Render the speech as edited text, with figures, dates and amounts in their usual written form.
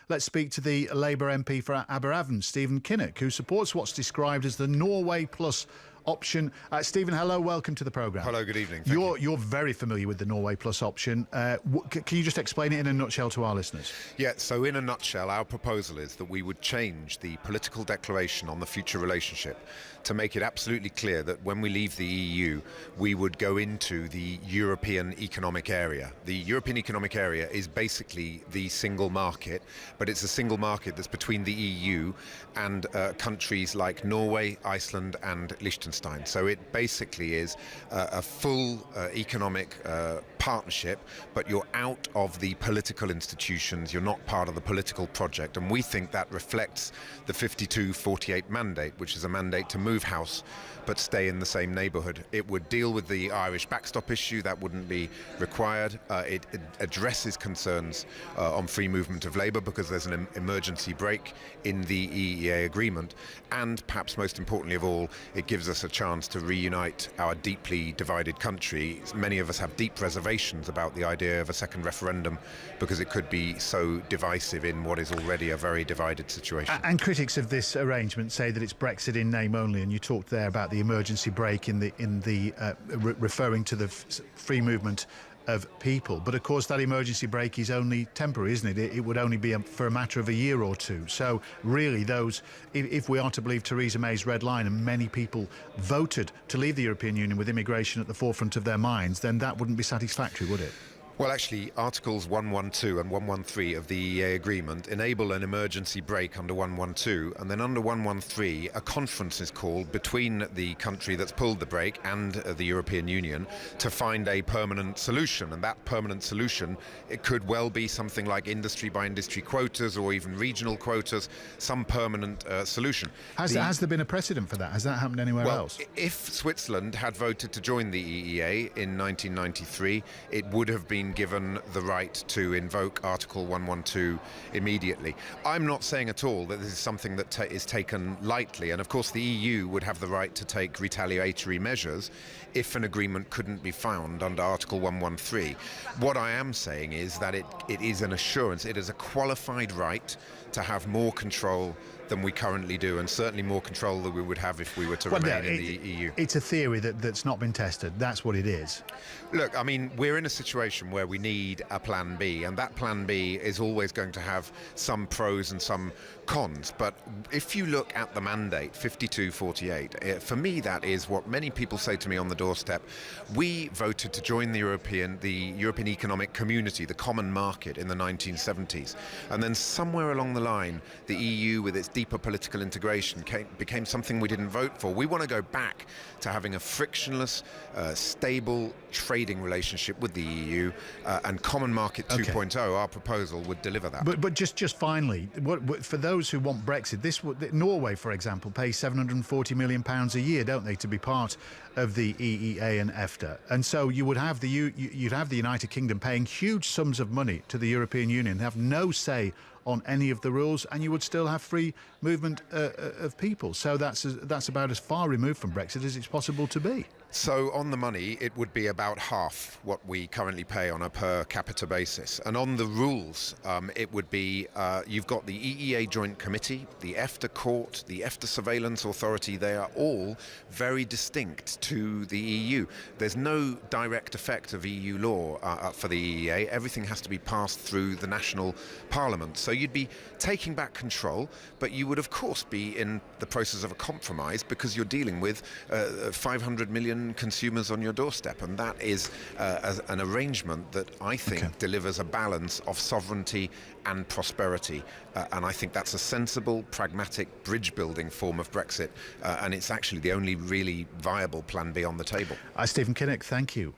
let's speak to the Labour MP for Aberavon, Stephen Kinnock, who supports what's described as the Norway Plus option. Stephen, hello, welcome to the programme. Hello, good evening. You're very familiar with the Norway Plus option. Can you just explain it in a nutshell to our listeners? Yeah, so in a nutshell, our proposal is that we would change the political declaration on the future relationship to make it absolutely clear that when we leave the EU, we would go into the European Economic Area. The European Economic Area is basically the single market, but it's a single market that's between the EU and countries like Norway, Iceland and Liechtenstein. So it basically is a full economic partnership, but you're out of the political institutions, you're not part of the political project, and we think that reflects the 52-48 mandate, which is a mandate to move house but stay in the same neighbourhood. It would deal with the Irish backstop issue, that wouldn't be required. It addresses concerns on free movement of labour because there's an emergency brake in the EEA agreement, and perhaps most importantly of all, it gives us a chance to reunite our deeply divided country. Many of us have deep reservations about the idea of a second referendum because it could be so divisive in what is already a very divided situation. And critics of this arrangement say that it's Brexit in name only, and you talked there about the emergency brake referring to the free movement of people. But of course that emergency brake is only temporary, isn't it? It would only be for a matter of a year or two. So really if we are to believe Theresa May's red line, and many people voted to leave the European Union with immigration at the forefront of their minds, then that wouldn't be satisfactory, would it? Well, actually, Articles 112 and 113 of the EEA agreement enable an emergency brake under 112, and then under 113, a conference is called between the country that's pulled the brake and the European Union to find a permanent solution. And that permanent solution, it could well be something like industry-by-industry quotas or even regional quotas, some permanent solution. Has there been a precedent for that? Has that happened anywhere else? If Switzerland had voted to join the EEA in 1993, it would have been given the right to invoke Article 112 immediately. I'm not saying at all that this is something that is taken lightly, and of course the EU would have the right to take retaliatory measures if an agreement couldn't be found under Article 113. What I am saying is that it is an assurance, it is a qualified right to have more control than we currently do, and certainly more control than we would have if we were to remain in the EU. It's a theory that's not been tested. That's what it is. Look, I mean, we're in a situation where we need a plan B, and that plan B is always going to have some pros and some cons. But if you look at the mandate, 52-48, for me that is what many people say to me on the doorstep. We voted to join the European Economic Community, the common market, in the 1970s. And then somewhere along the line, the EU, with its deeper political integration, became something we didn't vote for. We want to go back to having a frictionless, stable trading relationship with the EU, and Common Market 2.0, our proposal, would deliver that. But just finally, for those who want Brexit, Norway, for example, pays £740 million a year, don't they, to be part of the EEA and EFTA? And so you'd have the United Kingdom paying huge sums of money to the European Union, have no say on any of the rules, and you would still have free movement of people. So that's about as far removed from Brexit as it's possible to be. So on the money, it would be about half what we currently pay on a per capita basis. And on the rules, it would be, you've got the EEA Joint Committee, the EFTA Court, the EFTA Surveillance Authority. They are all very distinct to the EU. There's no direct effect of EU law for the EEA. Everything has to be passed through the national parliament. So you'd be taking back control, but you would of course be in the process of a compromise because you're dealing with 500 million consumers on your doorstep, and that is an arrangement that I think delivers a balance of sovereignty and prosperity, and I think that's a sensible, pragmatic, bridge-building form of Brexit, and it's actually the only really viable plan B on the table. Stephen Kinnock, thank you.